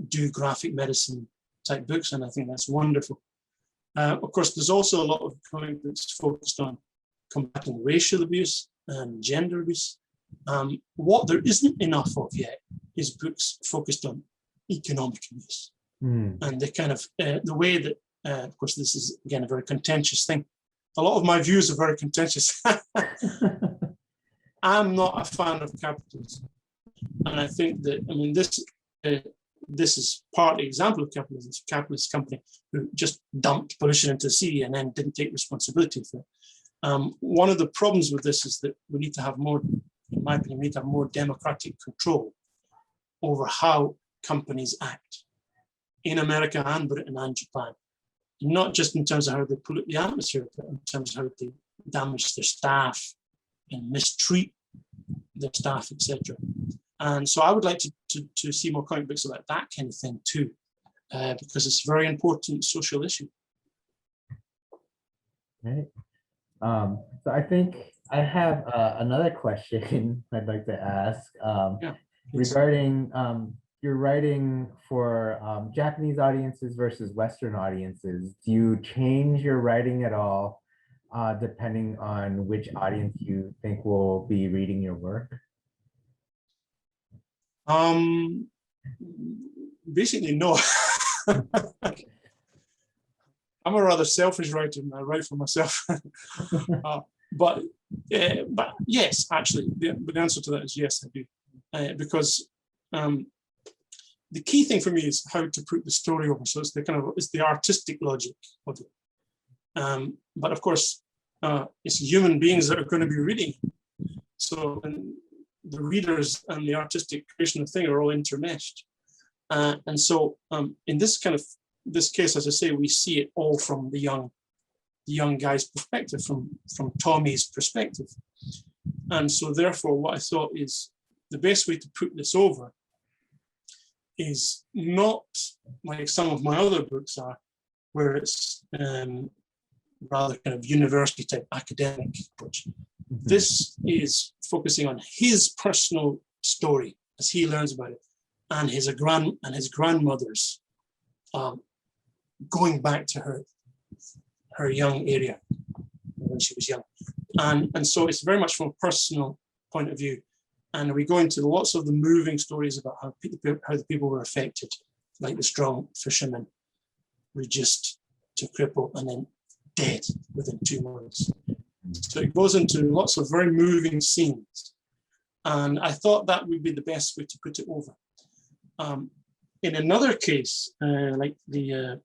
do graphic medicine type books, and I think that's wonderful. Of course, there's also a lot of comic books focused on combating racial abuse and gender abuse. What there isn't enough of yet is books focused on economic abuse. And the kind of the way that, of course, this is again a very contentious thing. A lot of my views are very contentious. I'm not a fan of capitalism, and I think that, I mean, this is partly an example of capitalism. It's a capitalist company who just dumped pollution into the sea and then didn't take responsibility for it. One of the problems with this is that we need to have more, in my opinion, we need to have more democratic control over how companies act in America and Britain and Japan. Not just in terms of how they pollute the atmosphere, but in terms of how they damage their staff and mistreat their staff, etc. And so I would like to see more comic books about that kind of thing too, because it's a very important social issue.
Right. So I think I have another question I'd like to ask regarding your writing for Japanese audiences versus Western audiences. Do you change your writing at all depending on which audience you think will be reading your work?
Basically, no. I'm a rather selfish writer, and I write for myself. But yes, actually, the answer to that is yes, I do, because the key thing for me is how to put the story over. So it's the artistic logic of it. But of course, it's human beings that are going to be reading. So the readers and the artistic creation of the thing are all intermeshed. And so in this case, as I say, we see it all from the young guy's perspective, from Tommy's perspective. And so therefore, what I thought is the best way to put this over is not like some of my other books are, where it's rather kind of university type academic approach. This is focusing on his personal story as he learns about it, and his grandmother's going back to her young area when she was young, and so it's very much from a personal point of view. And we go into lots of the moving stories about how the people were affected, like the strong fisherman reduced to cripple and then dead within 2 months. So it goes into lots of very moving scenes. And I thought that would be the best way to put it over. In another case, like the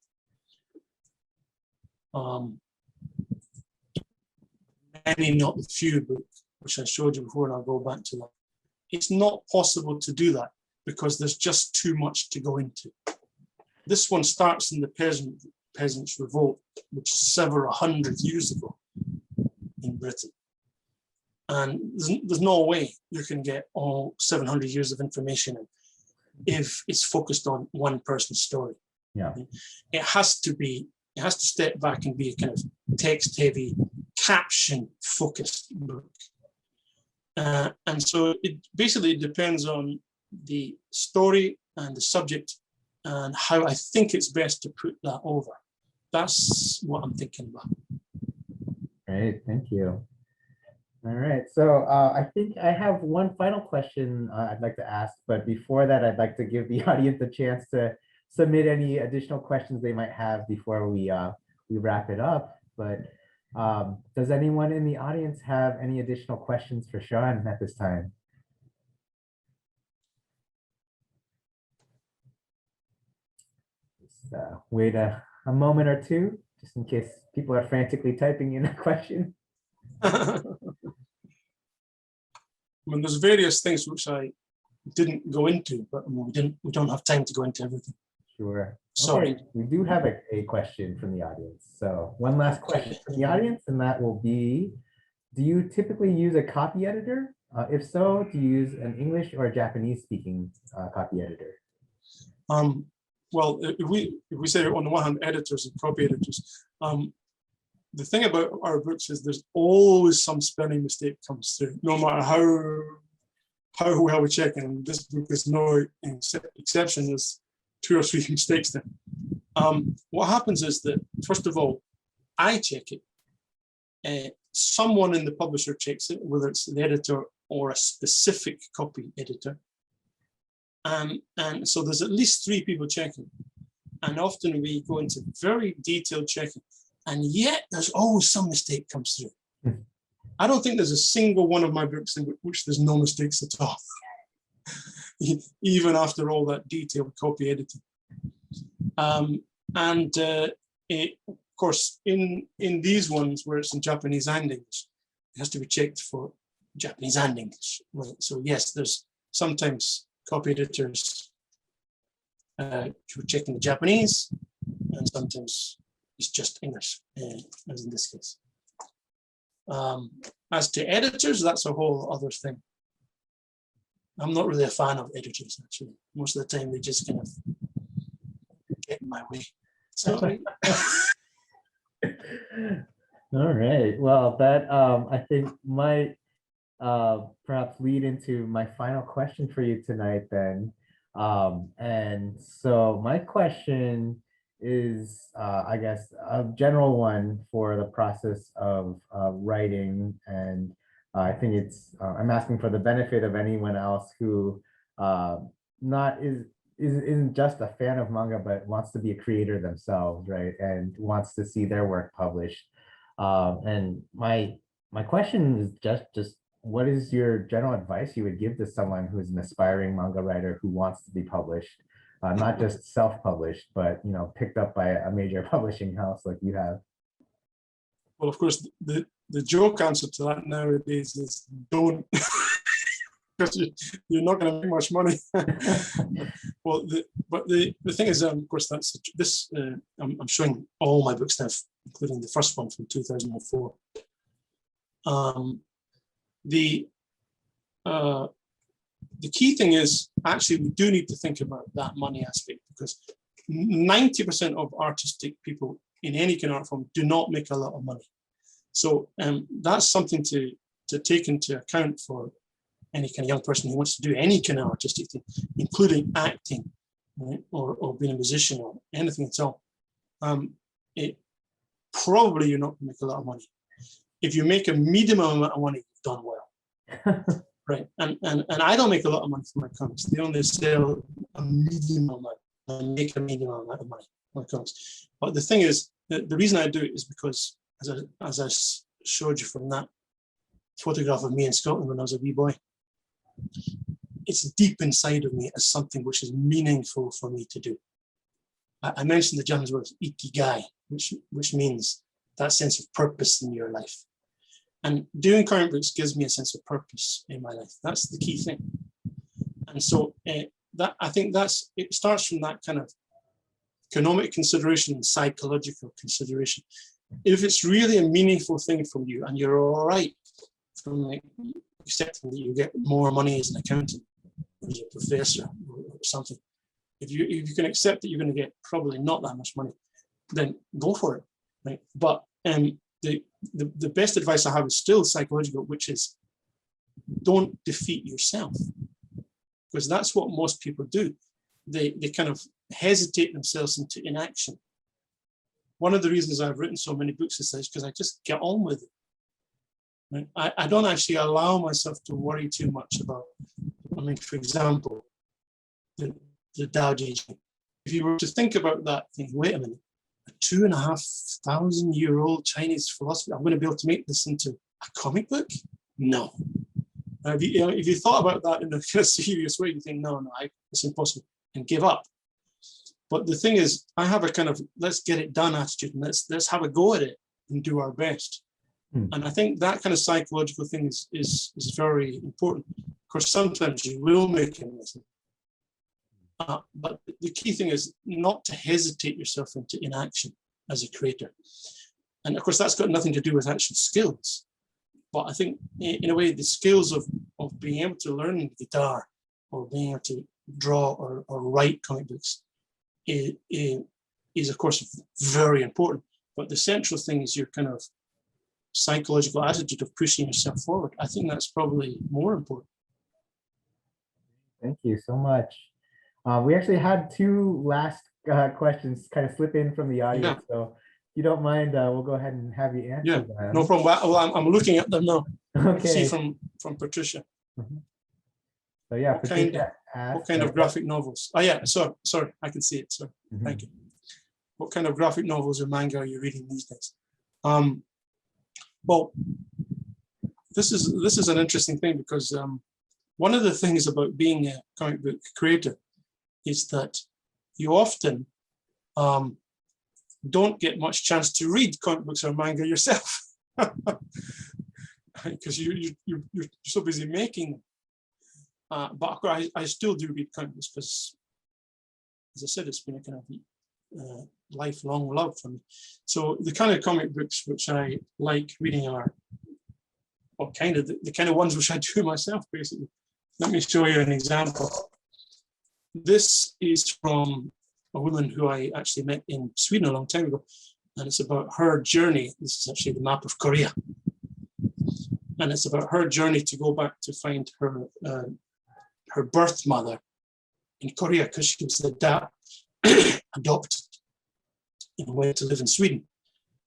Many Not the Few book, which I showed you before, and I'll go back to that. It's not possible to do that because there's just too much to go into. This one starts in the Peasants' Revolt, which is several hundred years ago in Britain. And there's no way you can get all 700 years of information in if it's focused on one person's story.
Yeah.
It has to step back and be a kind of text-heavy, caption-focused book. And so it basically depends on the story and the subject and how I think it's best to put that over. That's what I'm thinking about.
Great, thank you. All right, so I think I have one final question I'd like to ask, but before that, I'd like to give the audience a chance to submit any additional questions they might have before we wrap it up. But does anyone in the audience have any additional questions for Sean at this time? Just wait a moment or two, just in case people are frantically typing in a question.
I mean, there's various things which I didn't go into, but we don't have time to go into everything.
Sure.
Sorry.
Okay. We do have a question from the audience. So one last question from the audience, and that will be, do you typically use a copy editor? If so, do you use an English or a Japanese speaking copy editor?
Well, if we say on the one hand, editors and copy editors, the thing about our books is there's always some spelling mistake comes through, no matter how well we check. And this book is no exception. There's 2 or 3 mistakes there. What happens is that, first of all, I check it. Someone in the publisher checks it, whether it's the editor or a specific copy editor. And so there's at least 3 people checking. And often we go into very detailed checking. And yet there's always some mistake comes through. I don't think there's a single one of my books in which there's no mistakes at all, even after all that detailed copy editing. Of course, in these ones where it's in Japanese and English, it has to be checked for Japanese and English. Right? So yes, there's sometimes copy editors who are checking the Japanese, and sometimes it's just English, as in this case. As to editors, that's a whole other thing. I'm not really a fan of editors, actually. Most of the time, they just kind of get in my way. Sorry.
All right. Well, that I think might perhaps lead into my final question for you tonight then. And so my question is, I guess, a general one for the process of writing. And I think it's, I'm asking for the benefit of anyone else who isn't just a fan of manga, but wants to be a creator themselves, right? And wants to see their work published. And my question is just what is your general advice you would give to someone who is an aspiring manga writer who wants to be published? Not just self-published, but picked up by a major publishing house like you have.
Well, of course, the joke answer to that nowadays is don't, because you're not going to make much money. Well, but the thing is, of course, that's this. I'm showing all my books now, including the first one from 2004. The key thing is, actually, we do need to think about that money aspect, because 90% of artistic people in any kind of art form do not make a lot of money. So that's something to take into account for any kind of young person who wants to do any kind of artistic thing, including acting, right? or being a musician or anything at all. Probably you're not going to make a lot of money. If you make a medium amount of money, you've done well. Right, and I don't make a lot of money from my comics. They only sell a medium amount and make a medium amount of money from my comics. But the thing is, the reason I do it is because, as I showed you from that photograph of me in Scotland when I was a wee boy, it's deep inside of me as something which is meaningful for me to do. I mentioned the Japanese word ikigai, which means that sense of purpose in your life. And doing comic books gives me a sense of purpose in my life. That's the key thing. And so that I think it starts from that kind of economic consideration and psychological consideration. If it's really a meaningful thing from you and you're all right from accepting that you get more money as an accountant or as a professor or something, if you can accept that you're going to get probably not that much money, then go for it, right? But the best advice I have is still psychological, which is don't defeat yourself, because that's what most people do. They kind of hesitate themselves into inaction. One of the reasons I've written so many books is because I just get on with it. Right? I don't actually allow myself to worry too much about, I mean, for example, the Tao Te Ching. If you were to think about that, think, wait a minute, a 2,500-year-old Chinese philosophy, I'm going to be able to make this into a comic book? No. If you thought about that in a kind of serious way, you think, no, it's impossible, and give up. But the thing is, I have a kind of let's get it done attitude, and let's have a go at it and do our best. And I think that kind of psychological thing is very important. Of course, sometimes you will make a mistake. But the key thing is not to hesitate yourself into inaction as a creator. And of course, that's got nothing to do with actual skills. But I think in a way, the skills of being able to learn guitar or being able to draw or write comic books is of course very important. But the central thing is your kind of psychological attitude of pushing yourself forward. I think that's probably more important.
Thank you so much. We actually had two last questions kind of slip in from the audience. Yeah. So if you don't mind, we'll go ahead and have you answer them.
No problem. Well, I'm looking at them now.
Okay.
See from Patricia.
Mm-hmm. So yeah,
what kind of graphic novels? Oh yeah, sorry, I can see it. Sorry, Thank you. What kind of graphic novels or manga are you reading these days? Well, this is an interesting thing because one of the things about being a comic book creator is that you often don't get much chance to read comic books or manga yourself because you're so busy making them. But of course, I still do read comic books because, as I said, it's been a kind of lifelong love for me. So the kind of comic books which I like reading are kind of the kind of ones which I do myself, basically. Let me show you an example. This is from a woman who I actually met in Sweden a long time ago, and it's about her journey. This is actually the map of Korea, and it's about her journey to go back to find her birth mother in Korea because she was adopted and went to live in Sweden.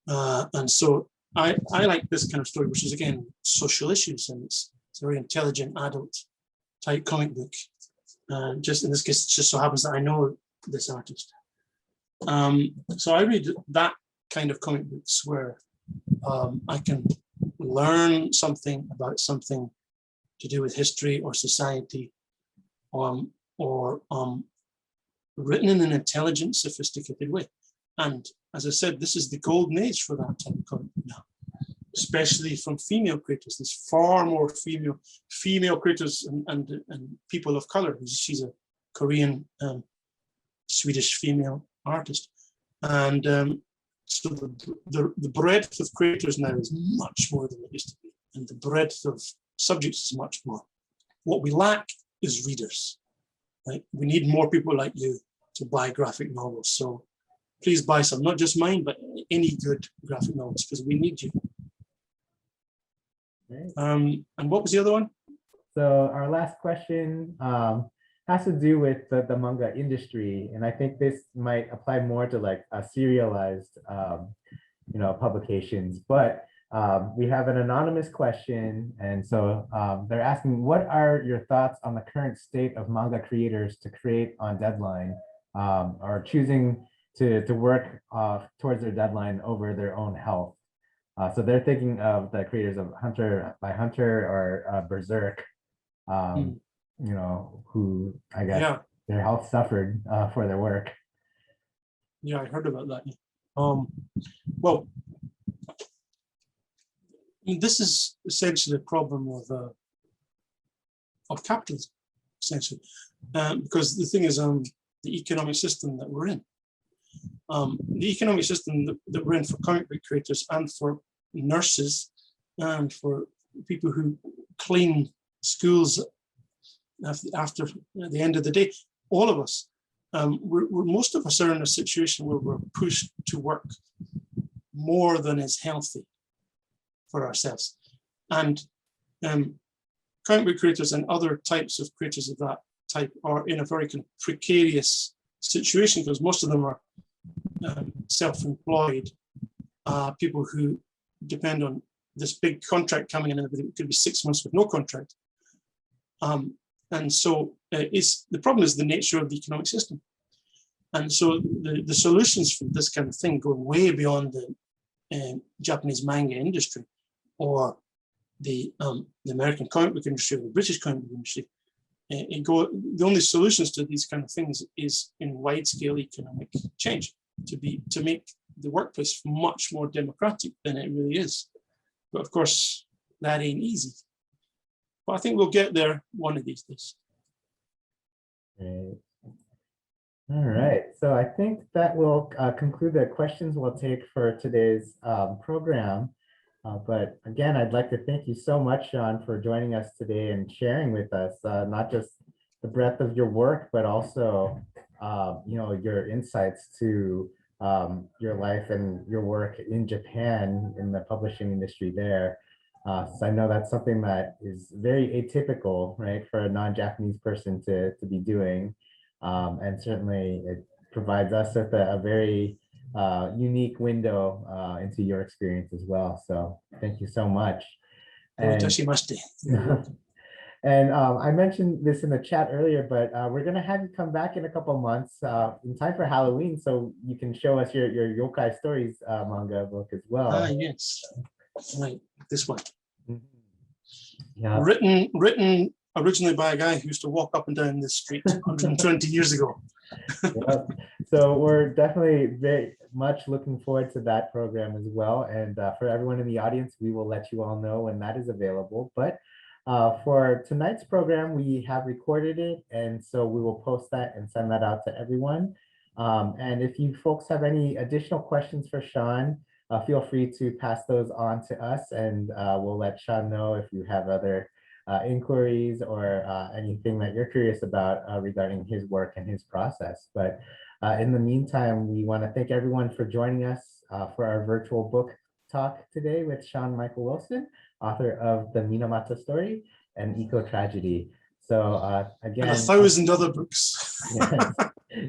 And so I like this kind of story, which is again social issues, and it's a very intelligent adult type comic book. Just in this case, it just so happens that I know this artist. So I read that kind of comic books where I can learn something about something to do with history or society, or written in an intelligent, sophisticated way. And as I said, this is the golden age for that type of comic book now, especially from female creators. There's far more female creators and people of color. She's a Korean, Swedish female artist. And so the breadth of creators now is much more than it used to be. And the breadth of subjects is much more. What we lack is readers. Right? We need more people like you to buy graphic novels. So please buy some, not just mine, but any good graphic novels, because we need you.
Great.
And what was the other one?
So our last question has to do with the manga industry, and I think this might apply more to like a serialized, publications. But we have an anonymous question, and so they're asking, what are your thoughts on the current state of manga creators to create on deadline, or choosing to work towards their deadline over their own health? So they're thinking of the creators of Hunter by Hunter or Berserk, you know, who I guess
Yeah,
their health suffered for their work.
yeah, I heard about that. Well, this is essentially a problem of capitalism, essentially, because the thing is, the economic system that we're in, the economic system that we're in for comic book creators and for nurses and for people who clean schools after the end of the day, all of us, most of us are in a situation where we're pushed to work more than is healthy for ourselves. And comic book creators and other types of creators of that type are in a very precarious situation because most of them are self-employed people who depend on this big contract coming in, and it could be 6 months with no contract. And so the problem is the nature of the economic system. And so the solutions for this kind of thing go way beyond the Japanese manga industry or the American comic book industry or the British comic book industry. The only solutions to these kind of things is in wide-scale economic change to make the workplace much more democratic than it really is. But of course, that ain't easy. But I think we'll get there one of these days.
Great. All right, so I think that will conclude the questions we'll take for today's program. But again, I'd like to thank you so much, Sean, for joining us today and sharing with us not just the breadth of your work, but also you know, your insights to your life and your work in Japan in the publishing industry there. So I know that's something that is very atypical, right, for a non-Japanese person to be doing. And certainly it provides us with a very unique window into your experience as well. So thank you so much. And, and I mentioned this in the chat earlier, but we're going to have you come back in a couple of months in time for Halloween, so you can show us your yokai stories manga book as well.
Ah, yes, right, this one.
Yeah.
Written originally by a guy who used to walk up and down this street 120 years ago.
Yep. So we're definitely very much looking forward to that program as well. And for everyone in the audience, we will let you all know when that is available. But for tonight's program, we have recorded it. And so we will post that and send that out to everyone. And if you folks have any additional questions for Sean, feel free to pass those on to us, and we'll let Sean know if you have other inquiries or anything that you're curious about regarding his work and his process. But in the meantime, we want to thank everyone for joining us for our virtual book talk today with Sean Michael Wilson, author of the Minamata Story and EcoTragedy. So again,
and 1,000 other books.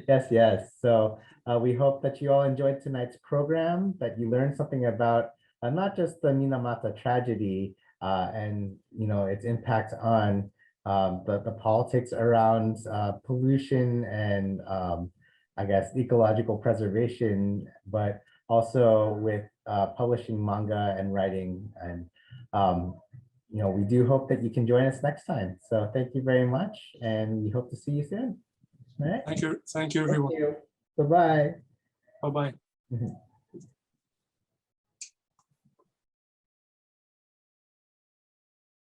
Yes. So we hope that you all enjoyed tonight's program, that you learned something about not just the Minamata tragedy and its impact on the politics around pollution and I guess ecological preservation, but also with publishing manga and writing. And we do hope that you can join us next time. So thank you very much, and we hope to see you soon. All right.
Thank you, everyone.
Thank you. Bye-bye.
Bye-bye.